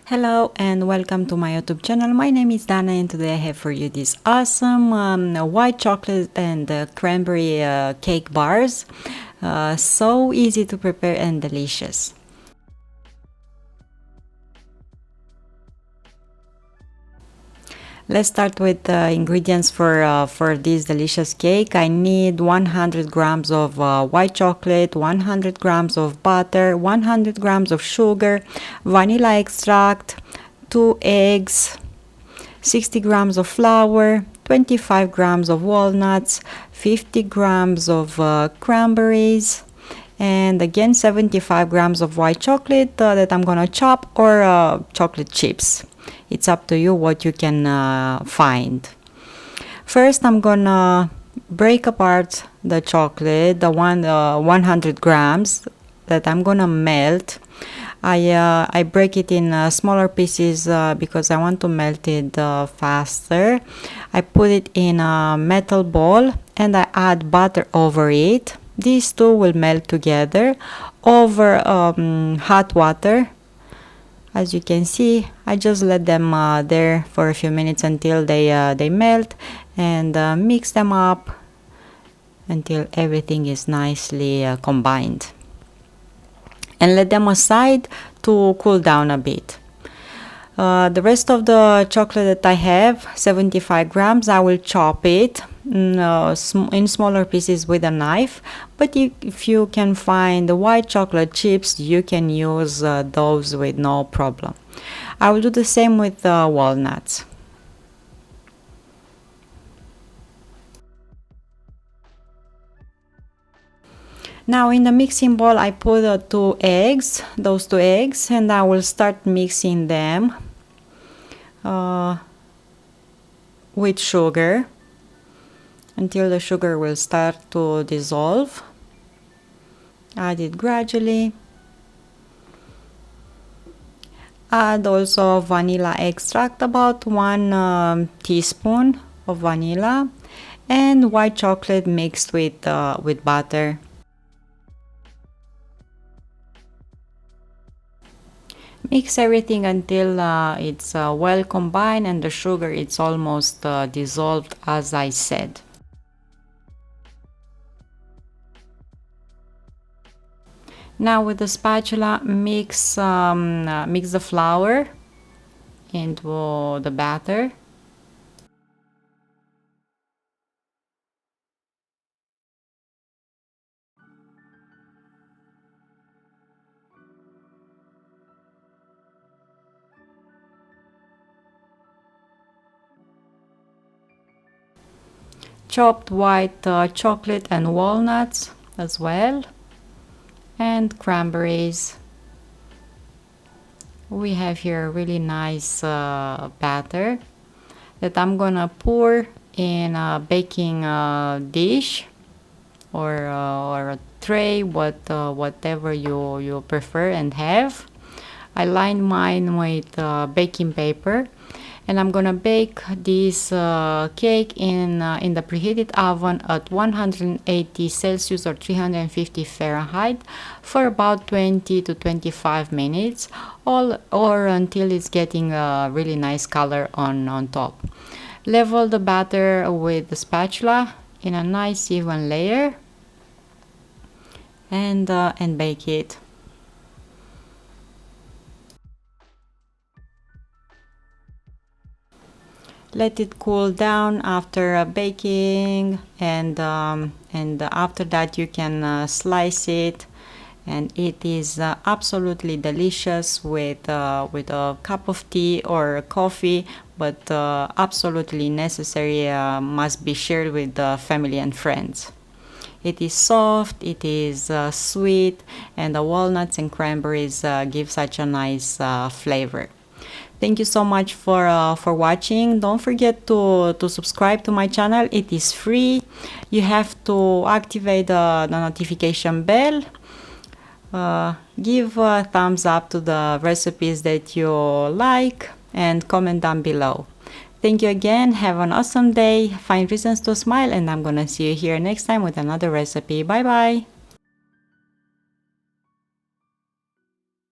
Hello and welcome to my YouTube channel. My name is Dana and today I have for you this awesome white chocolate and cranberry cake bars. So easy to prepare and delicious. Let's start with the ingredients for this delicious cake. I need 100 grams of white chocolate, 100 grams of butter, 100 grams of sugar, vanilla extract, 2 eggs, 60 grams of flour, 25 grams of walnuts, 50 grams of cranberries, and again 75 grams of white chocolate that I'm gonna chop, or chocolate chips. It's up to you what you can find. First, I'm gonna break apart the chocolate, the 100 grams that I'm gonna melt. I break it in smaller pieces because I want to melt it faster. I put it in a metal bowl and I add butter over it. These two will melt together over hot water. As you can see, I just let them there for a few minutes until they melt, and mix them up until everything is nicely combined. And let them aside to cool down a bit. The rest of the chocolate that I have, 75 grams, I will chop it in smaller pieces with a knife, but if you can find the white chocolate chips, you can use those with no problem. I will do the same with walnuts. Now in the mixing bowl I put those two eggs, and I will start mixing them with sugar until the sugar will start to dissolve. Add it gradually. Add also vanilla extract, about 1 teaspoon of vanilla, and white chocolate mixed with butter. Mix everything until it's well combined and the sugar is almost dissolved, as I said. Now with the spatula, mix the flour into the batter. Chopped white chocolate and walnuts as well, and cranberries. We have here a really nice batter that I'm gonna pour in a baking dish or a tray, whatever you prefer and have. I lined mine with baking paper, and I'm gonna bake this cake in the preheated oven at 180 Celsius or 350 Fahrenheit for about 20 to 25 minutes, or until it's getting a really nice color on top. Level the batter with the spatula in a nice even layer, and bake it. Let it cool down after baking, and after that you can slice it, and it is absolutely delicious with a cup of tea or coffee, but absolutely necessary, must be shared with family and friends. It is soft, it is sweet, and the walnuts and cranberries give such a nice flavor. Thank you so much for watching. Don't forget to subscribe to my channel. It is free. You have to activate the notification bell. Give a thumbs up to the recipes that you like, and comment down below. Thank you again. Have an awesome day. Find reasons to smile, and I'm gonna see you here next time with another recipe. Bye bye.